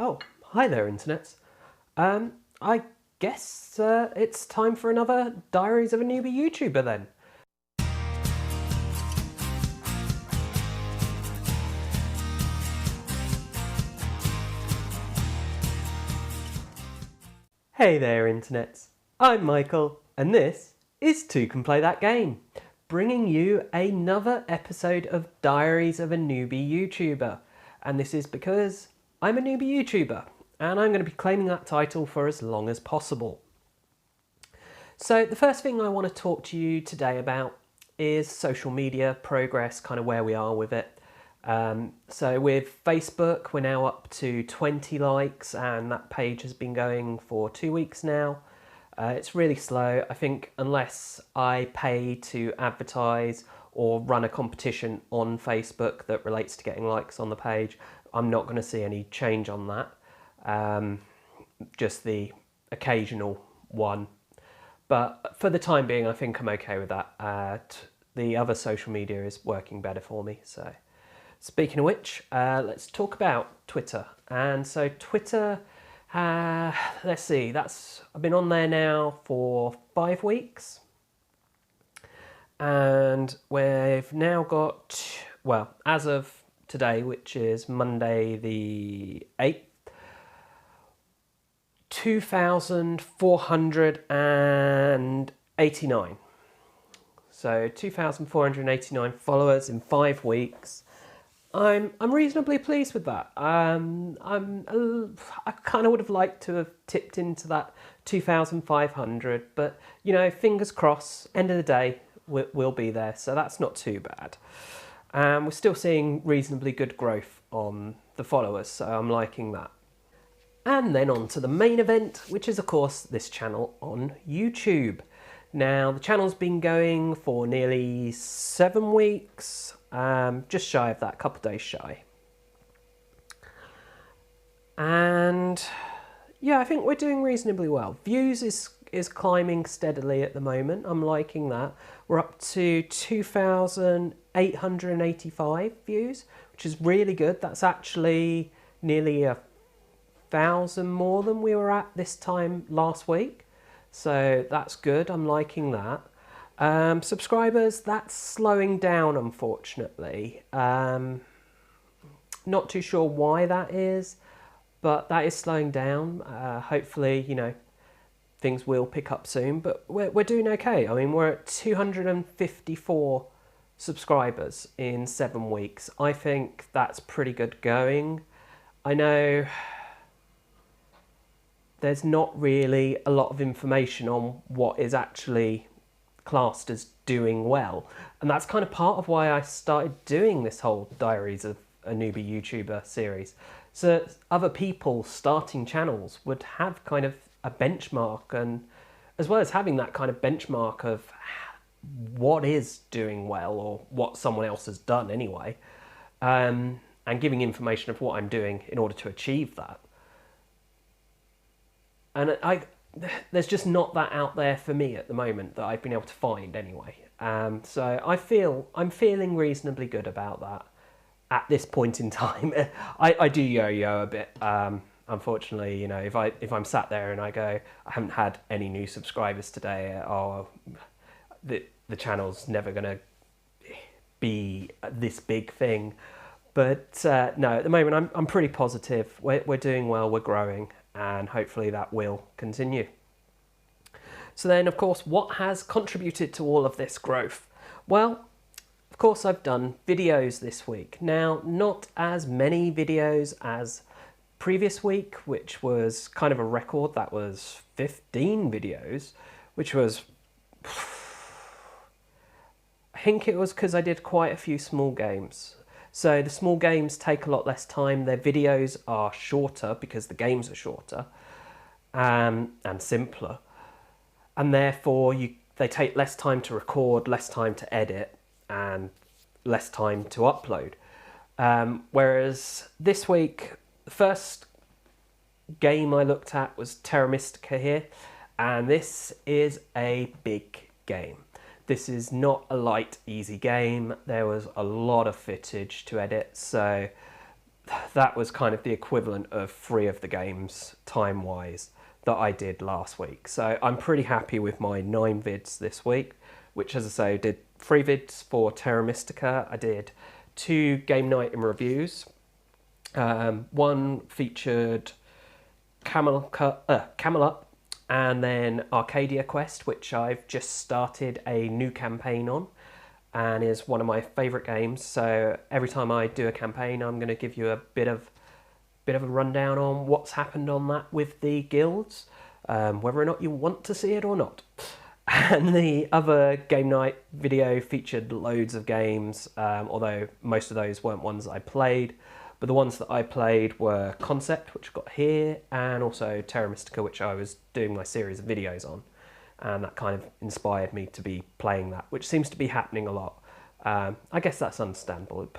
Oh, hi there, internets. I guess it's time for another Diaries of a Newbie YouTuber then. Hey there, internets. I'm Michael, and this is Toucan Play That Game, bringing you another episode of Diaries of a Newbie YouTuber. And this is because I'm a newbie YouTuber, and I'm going to be claiming that title for as long as possible. So the first thing I want to talk to you today about is social media progress, kind of where we are with it. So with Facebook, we're now up to 20 likes, and that page has been going for 2 weeks now. It's really slow. I think unless I pay to advertise or run a competition on Facebook that relates to getting likes on the page, I'm not going to see any change on that. Just the occasional one. But for the time being, I think I'm okay with that. The other social media is working better for me. So, speaking of which, let's talk about Twitter. And so Twitter, let's see, I've been on there now for 5 weeks. And we've now got, well, as of today, which is Monday the 8th, 2,489. So 2,489 followers in 5 weeks. I'm reasonably pleased with that. I kind of would have liked to have tipped into that 2,500, but you know, fingers crossed. End of the day, we'll be there, so that's not too bad. We're still seeing reasonably good growth on the followers, so I'm liking that. And then on to the main event, which is of course this channel on YouTube. Now the channel's been going for nearly 7 weeks, just shy of that, a couple days shy. And yeah, I think we're doing reasonably well. Views is climbing steadily at the moment. I'm liking that. We're up to 2,885 views, which is really good. That's actually nearly 1,000 more than we were at this time last week. So that's good. I'm liking that. Subscribers, that's slowing down, unfortunately. Not too sure why that is, but that is slowing down. Hopefully, you know, things will pick up soon, but we're doing okay. I mean, we're at 254 subscribers in 7 weeks. I think that's pretty good going. I know there's not really a lot of information on what is actually classed as doing well. And that's kind of part of why I started doing this whole Diaries of a Newbie YouTuber series. So other people starting channels would have kind of a benchmark, and as well as having that kind of benchmark of what is doing well or what someone else has done anyway, and giving information of what I'm doing in order to achieve that. And there's just not that out there for me at the moment that I've been able to find anyway. So I'm feeling reasonably good about that at this point in time. I do yo-yo a bit. Unfortunately, you know, if I'm sat there and I go, I haven't had any new subscribers today, the channel's never going to be this big thing. But no, at the moment I'm pretty positive. We're doing well, we're growing, and hopefully that will continue. So then, of course, what has contributed to all of this growth? Well, of course, I've done videos this week. Now, not as many videos as previous week, which was kind of a record. That was 15 videos, which was, I think it was because I did quite a few small games. So the small games take a lot less time. Their videos are shorter because the games are shorter and simpler. And therefore they take less time to record, less time to edit, and less time to upload. Whereas this week, the first game I looked at was Terra Mystica here, and this is a big game. This is not a light, easy game. There was a lot of footage to edit, so that was kind of the equivalent of 3 of the games time-wise that I did last week. So I'm pretty happy with my 9 vids this week, which, as I say, I did 3 vids for Terra Mystica. I did 2 game night in reviews. One featured Camelot, and then Arcadia Quest, which I've just started a new campaign on, and is one of my favourite games. So every time I do a campaign, I'm going to give you a bit of a rundown on what's happened on that with the guilds, whether or not you want to see it or not. And the other game night video featured loads of games, although most of those weren't ones I played. But the ones that I played were Concept, which I've got here, and also Terra Mystica, which I was doing my series of videos on. And that kind of inspired me to be playing that, which seems to be happening a lot. I guess that's understandable.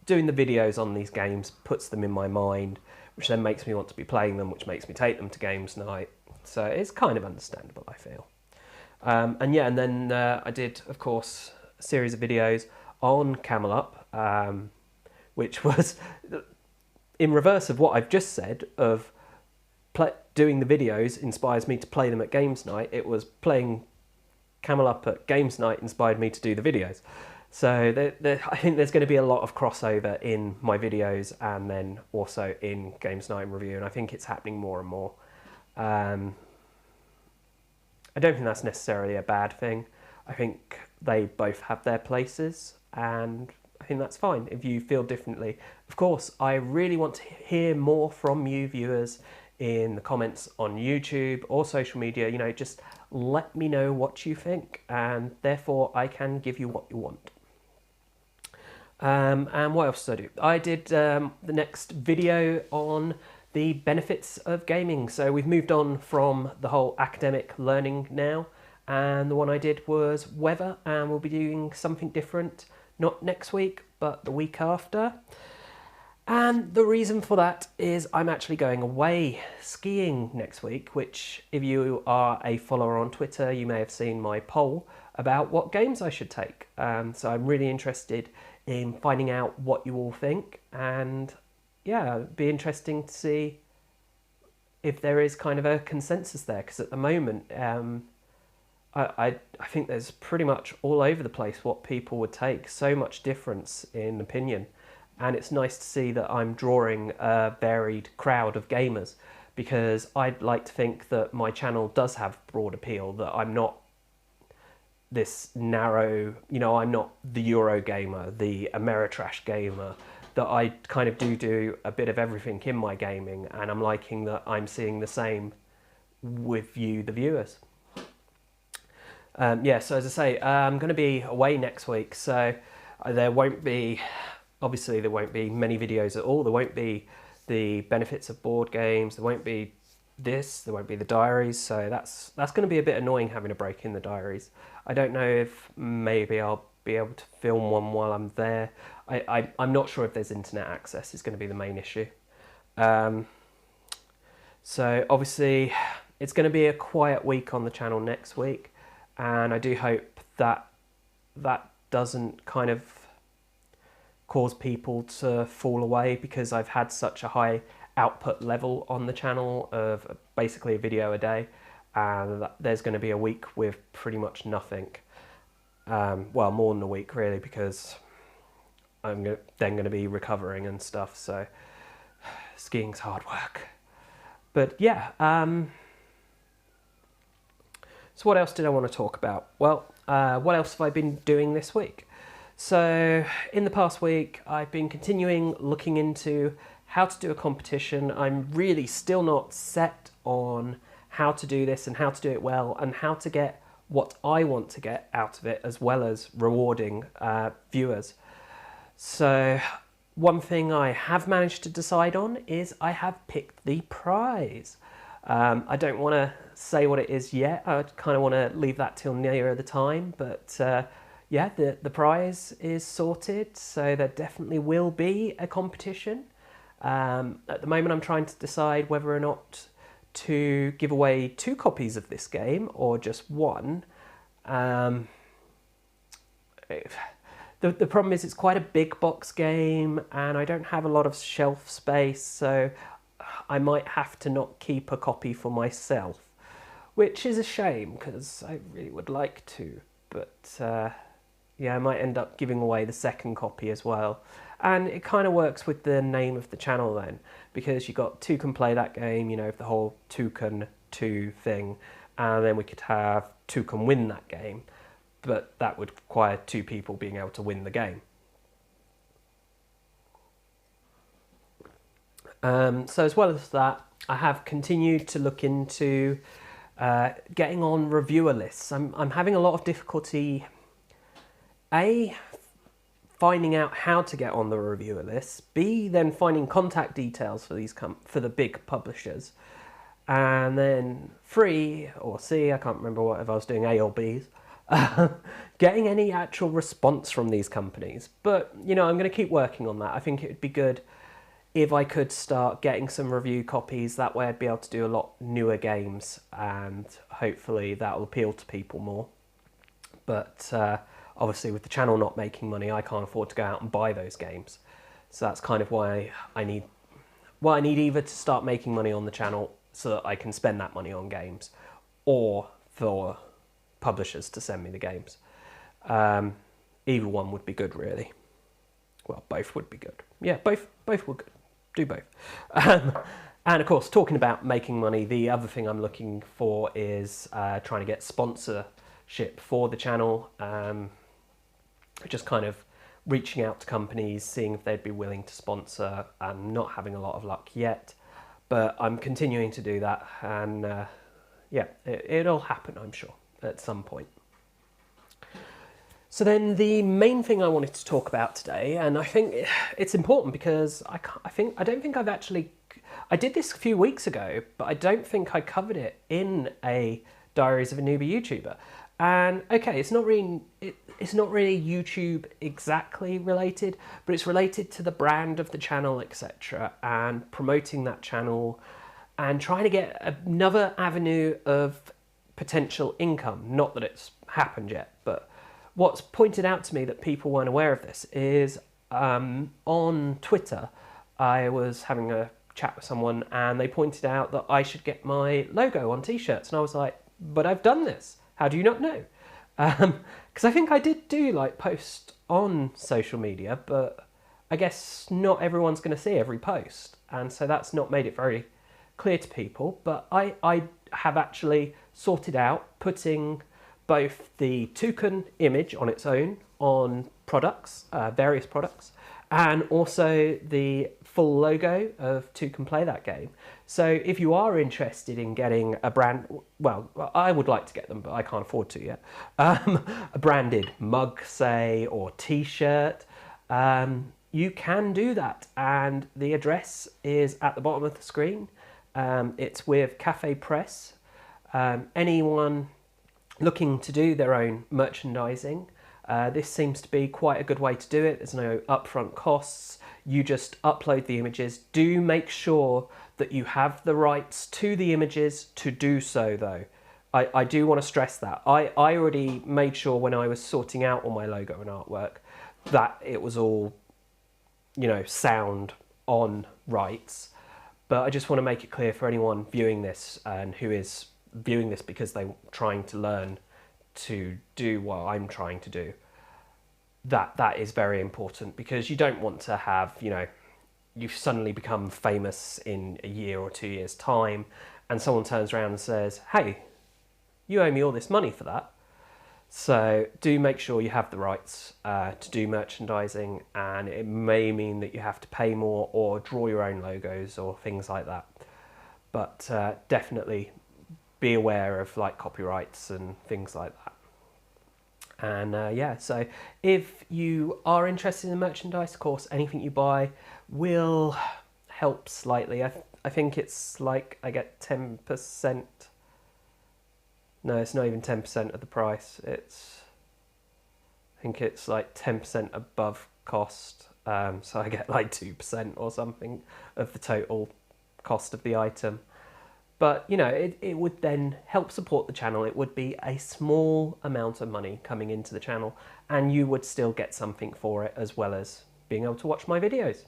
Doing the videos on these games puts them in my mind, which then makes me want to be playing them, which makes me take them to games night. So it's kind of understandable, I feel. And then I did, of course, a series of videos on Camelot, which was in reverse of what I've just said of doing the videos inspires me to play them at games night. It was playing Camelot at games night inspired me to do the videos. So I think there's going to be a lot of crossover in my videos and then also in games night and review, and I think it's happening more and more. I don't think that's necessarily a bad thing. I think they both have their places, and I think that's fine if you feel differently. Of course, I really want to hear more from you viewers in the comments on YouTube or social media. You know, just let me know what you think, and therefore I can give you what you want. And what else did I do? I did the next video on the benefits of gaming. So we've moved on from the whole academic learning now, and the one I did was weather, and we'll be doing something different, not next week, but the week after. And the reason for that is I'm actually going away skiing next week, which if you are a follower on Twitter, you may have seen my poll about what games I should take. So I'm really interested in finding out what you all think, and yeah, it'd be interesting to see if there is kind of a consensus there, because at the moment I think there's pretty much all over the place what people would take, so much difference in opinion. And it's nice to see that I'm drawing a varied crowd of gamers, because I'd like to think that my channel does have broad appeal, that I'm not this narrow, you know, I'm not the Euro gamer, the Ameritrash gamer, that I kind of do a bit of everything in my gaming, and I'm liking that I'm seeing the same with you, the viewers. Yeah, so as I say, I'm going to be away next week, so there won't be, obviously there won't be many videos at all. There won't be the benefits of board games, there won't be this, there won't be the diaries, so that's going to be a bit annoying having a break in the diaries. I don't know if maybe I'll be able to film one while I'm there. I'm not sure if there's internet access is going to be the main issue. So obviously it's going to be a quiet week on the channel next week, and I do hope that that doesn't kind of cause people to fall away, because I've had such a high output level on the channel of basically a video a day, and there's going to be a week with pretty much nothing. Well, more than a week really, because I'm then going to be recovering and stuff, so skiing's hard work. But yeah, so what else did I want to talk about? Well, what else have I been doing this week? So in the past week, I've been continuing looking into how to do a competition. I'm really still not set on how to do this and how to do it well, and how to get what I want to get out of it, as well as rewarding viewers. So one thing I have managed to decide on is I have picked the prize. I don't want to say what it is yet. I kind of want to leave that till nearer the time, but yeah, the prize is sorted, so there definitely will be a competition. At the moment I'm trying to decide whether or not to give away 2 copies of this game or just 1. The problem is it's quite a big box game and I don't have a lot of shelf space, so I might have to not keep a copy for myself, which is a shame because I really would like to, but yeah, I might end up giving away the second copy as well. And it kind of works with the name of the channel then, because you got Toucan Play That Game, you know, the whole Toucan 2 thing, and then we could have Toucan Win That Game, but that would require 2 people being able to win the game. So as well as that, I have continued to look into getting on reviewer lists. I'm having a lot of difficulty, A, finding out how to get on the reviewer list, B, then finding contact details for these for the big publishers, and then 3, or C, I can't remember what if I was doing A or B's, getting any actual response from these companies. But, you know, I'm going to keep working on that. I think it would be good if I could start getting some review copies. That way I'd be able to do a lot newer games, and hopefully that will appeal to people more. But obviously with the channel not making money, I can't afford to go out and buy those games. So that's kind of why I need either to start making money on the channel so that I can spend that money on games, or for publishers to send me the games. Either one would be good, really. Well, both would be good. Yeah, both would good. Do both. And of course, talking about making money, the other thing I'm looking for is trying to get sponsorship for the channel. Just kind of reaching out to companies, seeing if they'd be willing to sponsor. I'm not having a lot of luck yet, but I'm continuing to do that, and yeah, it'll happen, I'm sure, at some point. So then the main thing I wanted to talk about today, and I think it's important because I don't think I've actually, I did this a few weeks ago, but I don't think I covered it in a Diaries of a Newbie YouTuber. And okay, it's not really YouTube exactly related, but it's related to the brand of the channel, etc., and promoting that channel and trying to get another avenue of potential income. Not that it's happened yet, but what's pointed out to me that people weren't aware of this is on Twitter, I was having a chat with someone and they pointed out that I should get my logo on t-shirts, and I was like, but I've done this. How do you not know? Because I think I did do like post on social media, but I guess not everyone's going to see every post, and so that's not made it very clear to people. But I have actually sorted out putting both the Toucan image on its own on products, various products, and also the full logo of Toucan Play That Game. So if you are interested in getting a brand, well, I would like to get them, but I can't afford to yet, a branded mug, say, or t-shirt, you can do that. And the address is at the bottom of the screen. It's with Cafe Press. Anyone looking to do their own merchandising, this seems to be quite a good way to do it. There's no upfront costs. You just upload the images. Do make sure that you have the rights to the images to do so, though. I do want to stress that. I already made sure when I was sorting out all my logo and artwork that it was all, you know, sound on rights. But I just want to make it clear for anyone viewing this and who is viewing this because they're trying to learn to do what I'm trying to do, that is very important, because you don't want to have, you know, you've suddenly become famous in a year or 2 years' time and someone turns around and says, hey, you owe me all this money for that. So do make sure you have the rights to do merchandising, and it may mean that you have to pay more or draw your own logos or things like that. But definitely be aware of like copyrights and things like that. And yeah, so if you are interested in merchandise, of course, anything you buy will help slightly. I think it's like I get 10%. No, it's not even 10% of the price. I think it's like 10% above cost. So I get like 2% or something of the total cost of the item. But, you know, it would then help support the channel. It would be a small amount of money coming into the channel, and you would still get something for it, as well as being able to watch my videos.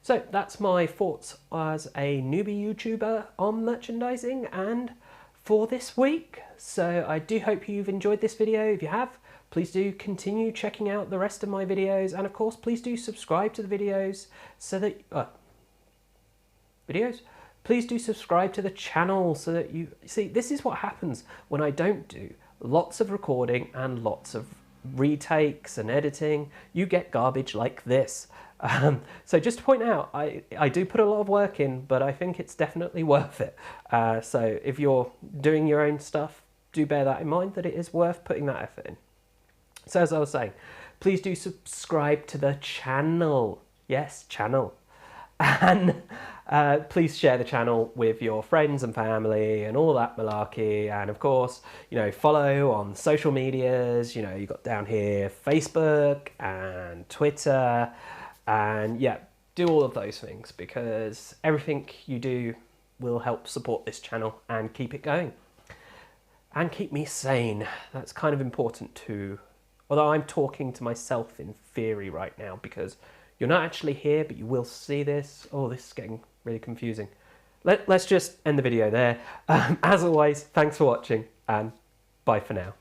So that's my thoughts as a newbie YouTuber on merchandising and for this week. So I do hope you've enjoyed this video. If you have, please do continue checking out the rest of my videos, and of course please do subscribe to the videos so that please do subscribe to the channel so that you see, this is what happens when I don't do lots of recording and lots of retakes and editing. You get garbage like this. So just to point out, I do put a lot of work in, but I think it's definitely worth it. So if you're doing your own stuff, do bear that in mind, that it is worth putting that effort in. So as I was saying, please do subscribe to the channel. Yes, channel. And please share the channel with your friends and family and all that malarkey. And of course, you know, follow on social medias. You know, you got down here Facebook and Twitter, and yeah, do all of those things, because everything you do will help support this channel and keep it going and keep me sane. That's kind of important too. Although I'm talking to myself in theory right now, because you're not actually here, but you will see this. Oh, this is getting really confusing. Let's just end the video there. As always, thanks for watching, and bye for now.